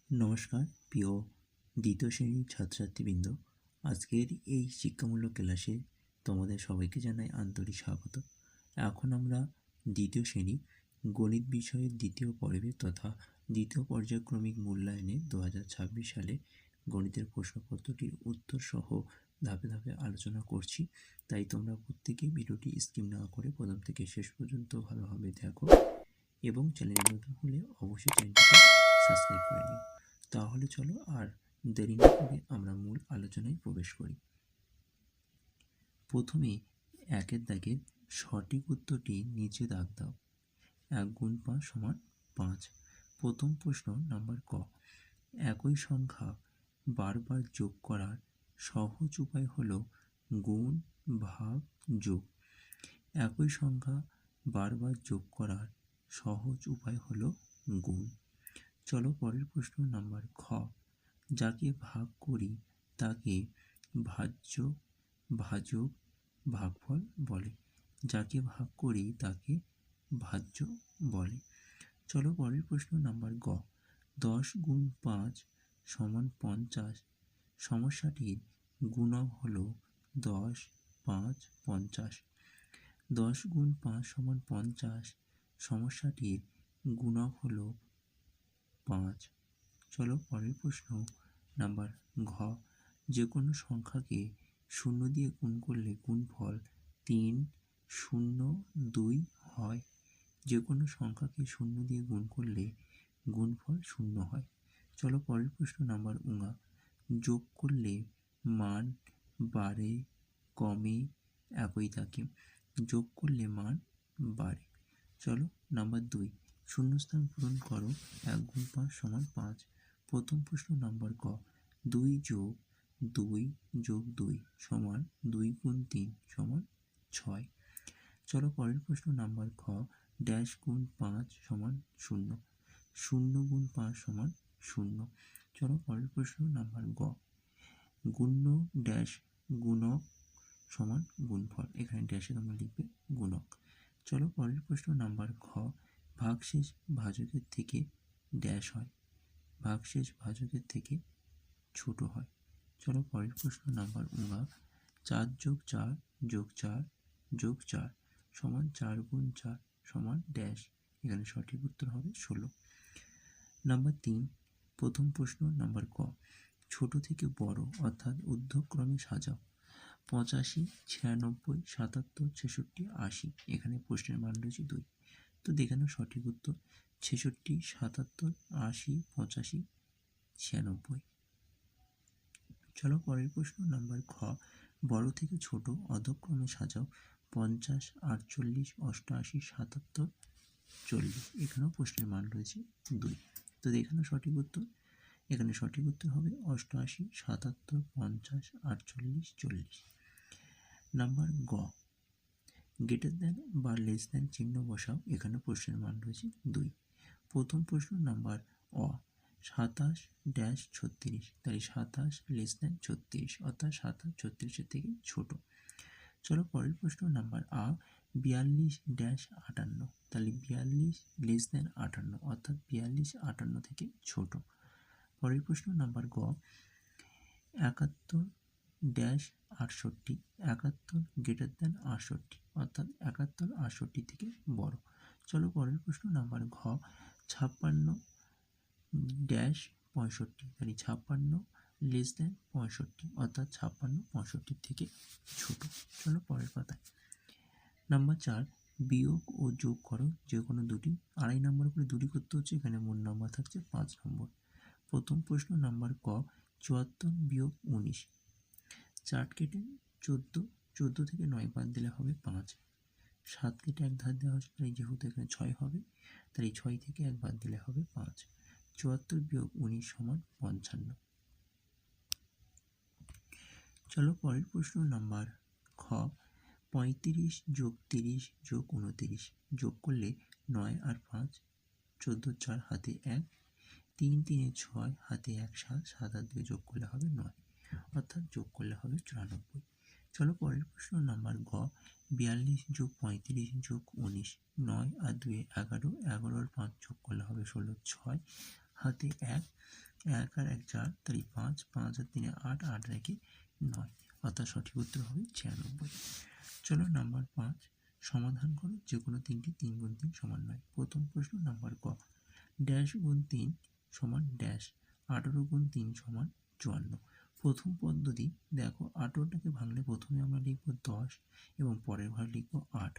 নমস্কার প্রিয় দ্বিতীয় শ্রেণীর ছাত্রছাত্রীবৃন্দ, আজকের এই শিক্ষামূলক ক্লাসে তোমাদের সবাইকে জানাই আন্তরিক স্বাগত। এখন আমরা দ্বিতীয় শ্রেণী গণিত বিষয়ের দ্বিতীয় পর্বে তথা দ্বিতীয় পর্যায়ক্রমিক মূল্যায়নে 2026 সালে গণিতের প্রশ্নপত্রটির উত্তর সহ ধাপে ধাপে আলোচনা করছি। তাই তোমরা প্রত্যেকেই ভিডিওটি স্কিপ না করে প্রথম থেকে শেষ পর্যন্ত ভালোভাবে দেখো এবং চ্যানেলে নতুন হলে অবশ্যই চ্যানেলটিকে সাবস্ক্রাইব করে নিও। তাহলে চলো আর দেরি না করে আমরা মূল আলোচনায় প্রবেশ করি। প্রথমে একের দাগের সঠিক উত্তরটি নিচে দাগ দাও। 1 × 5 = 5। প্রথম প্রশ্ন নাম্বার ক। একই সংখ্যা বারবার যোগ করার সহজ উপায় হলো গুণ, ভাগ, যোগ। একই সংখ্যা বারবার যোগ করার সহজ উপায় হলো গুণ। চলো পরের প্রশ্ন নাম্বার খ। যাকে ভাগ করি তাকে ভাজ্য, ভাজক, ভাগফল বলে। যাকে ভাগ করি তাকে ভাজ্য বলে। চলো পরের প্রশ্ন নাম্বার গ। 10 × 5 = 50। সমস্যাটির গুণক হলো 10, 5, 50। 10 × 5 = 50। সমস্যাটির গুণক হলো 5। চলো পরের প্রশ্ন নাম্বার ঘ। যে কোনো সংখ্যাকে 0 দিয়ে গুণ করলে গুণফল 3, 0, 2 হয়। যে কোনো সংখ্যাকে 0 দিয়ে গুণ করলে গুণফল 0 হয়। চলো পরের প্রশ্ন নাম্বার ঙ। যোগ করলে মান বাড়ে, কমে, একই থাকে। যোগ করলে মান বাড়ে। চলো নাম্বার 2। শূন্যস্থান পূরণ করো। 1 × 5 = 5। প্রথম প্রশ্ন নাম্বার ক। 2 + 2 + 2 = 2 × 3 = 6। চলো পরের প্রশ্ন নাম্বার খ। ড্যাশ × 5 = 0। 0 × 5 = 0। চলো পরের প্রশ্ন নাম্বার গ। গুণ্য ড্যাশ গুণক সমান গুণফল। এখানে ড্যাশে তোমরা লিখবে গুণক। চলো পরের প্রশ্ন নাম্বার খ। ভাগশেষ ভাজকের থেকে ড্যাশ হয়। ভাগশেষ ভাজকের থেকে ছোট হয়। চলো পরের প্রশ্ন নাম্বার ঙ। 4 + 4 + 4 + 4 = 4 × 4 = ড্যাশ। এখানে সঠিক উত্তর হবে 16। নাম্বার 3। প্রথম প্রশ্ন নাম্বার ক। ছোট থেকে বড় অর্থাৎ ঊর্ধ্বক্রমে সাজাও। 85, 96, 77, 66, 80। এখানে প্রশ্নের মান রয়েছে 2। তো দেখে নাও সঠিক উত্তর 66, 77, 80, 85, 96। চলো পরের প্রশ্ন নাম্বার খ। বড় থেকে ছোট অধক্রমে সাজাও। 50, 48, 88, 77, 40। এখানেও প্রশ্নের মান রয়েছে 2। তো দেখে নাও সঠিক উত্তর। এখানে সঠিক উত্তর হবে 88, 77, 50, 48, 40। নাম্বার গ। গ্রেটার দ্যান বা লেস দ্যান চিহ্ন বসাও। এখানে প্রশ্নের মান রয়েছে 2। প্রথম প্রশ্ন নাম্বার অ। 27 ড্যাশ 36। তাই 27 লেস দ্যান 36 অর্থাৎ 27 36-এর থেকে ছোট। চলো পরের প্রশ্ন নাম্বার আ। 42 ড্যাশ 58। তাহলে 42 লেস দ্যান 58 অর্থাৎ 42 58 থেকে ছোট। পরের প্রশ্ন নাম্বার গ। 71 ড্যাশ 68। 71 গ্রেটার দ্যান 68 অর্থাৎ 71 68 থেকে বড়। চলো পরের প্রশ্ন নাম্বার ঘ। 56 ড্যাশ 65। তাহলে 56 লেস দ্যান 65 অর্থাৎ 56 65 থেকে ছোট। চলো পরের পাতায়। নাম্বার 4। বিয়োগ ও যোগ করো যে কোনো দুটি। 2.5 নম্বর করে দুটি করতে হচ্ছে। এখানে মোট নাম্বার থাকছে 5 নম্বর। প্রথম প্রশ্ন নাম্বার ক। 74 - 19। 4 কেটে 14। 14 থেকে 9 বাদ দিলে হবে 5। 7 কেটে 1 ধার দেওয়া হচ্ছে, তাই যেহেতু এখানে 6 হবে, তাই 6 থেকে 1 বাদ দিলে হবে 5। 74 - 19 = 55। চলো পরের প্রশ্ন নাম্বার খ। 35 + 30 + 29 যোগ করলে 9 আর 5, 14 4 হাতে 1, 3 3 6 হাতে 1 7, 7 আর 2 যোগ করলে হবে 9 অর্থাৎ যোগ করলে হবে 94। চলো পরের প্রশ্ন নাম্বার গ। 42 + 35 + 19 9 আর 2 11, 11 আর 5 যোগ করলে হবে 16, 6 হাতে 1, 1 আর 1 4, তাহলে 5, 5 আর 3 8, 8 আর 1 9, অর্থাৎ সঠিক উত্তর হবে 96। চলো নাম্বার 5, সমাধান করো যে কোনো তিনটি 3 গুণ 3 সমান নয়। প্রথম প্রশ্ন নাম্বার ক, ড্যাশ গুণ 3 সমান ড্যাশ, 18 গুণ 3 সমান 54। প্রথম পদ্ধতি দেখো, 18টাকে ভাঙলে প্রথমে আমরা লিখব 10 এবং পরের ঘর লিখব 8।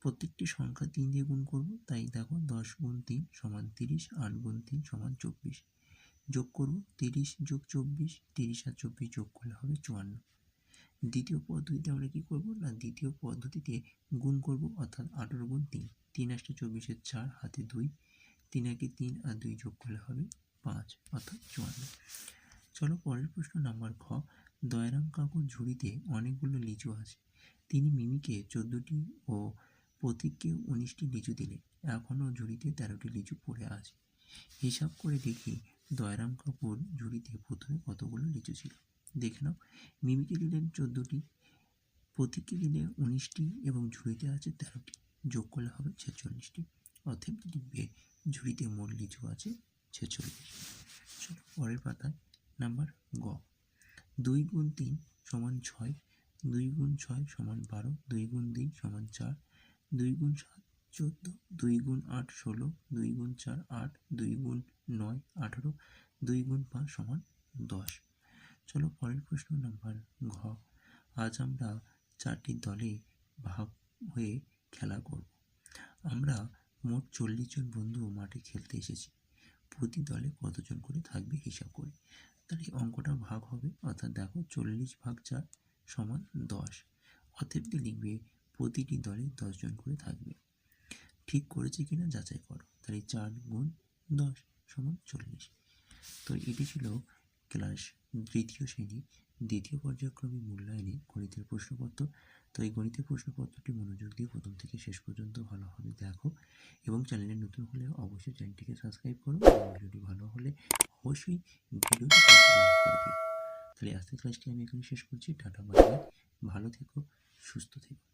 প্রত্যেকটি সংখ্যা 3 দিয়ে গুণ করব, তাই দেখো 10 গুণ 3 সমান 30, 8 গুণ 3 সমান 24। যোগ করব 30 যোগ 24, 30 আর 24 যোগ করলে হবে 54। দ্বিতীয় পদ্ধতিতে আমরা কি করব না, দ্বিতীয় পদ্ধতিতে গুণ করব, অর্থাৎ 18 গুণ 3, 3 8 24, 4 হাতে 2, 3 1 3 আর 2 যোগ করলে হবে 5, অর্থাৎ 54। চলো পরের প্রশ্ন নাম্বার খ, দয়ারাম কাকুর ঝুড়িতে অনেকগুলো লিচু আছে। তিনি মিমিকে 14টি ও প্রতীককে 19টি লিচু দিলে এখনও ঝুড়িতে 13টি লিচু পড়ে আছে। হিসাব করে দেখি দয়ারাম কাকুর ঝুড়িতে প্রথমে কতগুলো লিচু ছিল। দেখে নাও, মিমিকে দিলেন 14টি, প্রতীককে দিলে 19টি এবং ঝুড়িতে আছে 13টি, যোগ করলে হবে 46টি। অতএব লিখবে ঝুড়িতে মোট লিচু আছে 46। চলো পরের পাতায় নাম্বার গ, 2 গুণ 3 সমান 6, 2 গুণ 6 সমান 12, 2 গুণ 2 সমান 4, 2 গুণ 7 14, 2 গুণ 8 16, 2 গুণ 4 8, 2 গুণ 9 18, 2 গুণ 5 সমান 10। চলো পরের প্রশ্ন নাম্বার ঘ, আজ আমরা 4টি দলে ভাগ হয়ে খেলা করব। আমরা মোট 40 জন বন্ধু মাঠে খেলতে এসেছি। প্রতি দলে কতজন করে থাকবে হিসাব করে। তাহলে অঙ্কটা ভাগ হবে, অর্থাৎ দেখো 40 ভাগ 4 সমান 10, অতএব লিখবে প্রতিটি দলে 10 জন করে থাকবে। ঠিক করেছে কিনা যাচাই করো, তাহলে 4 গুণ 10 সমান 40। তো এটি ছিল ক্লাস তৃতীয় শ্রেণীর দ্বিতীয় পর্যায়ক্রমিক মূল্যায়নে গণিতের প্রশ্নপত্র। তো এই গণিতের প্রশ্নপত্রটি মনোযোগ দিয়ে প্রথম থেকে শেষ পর্যন্ত ভালোভাবে দেখো, এবং চ্যানেলে নতুন হলে অবশ্যই চ্যানেলটিকে সাবস্ক্রাইব করো, এবং ভিডিওটি ভালো হলে অবশ্যই ভিডিওটি লাইক করে দিও। তাহলে আজকের ক্লাসটি আমি এখানে শেষ করছি। টাটা বাই বাই, ভালো থেকো, সুস্থ থেকো।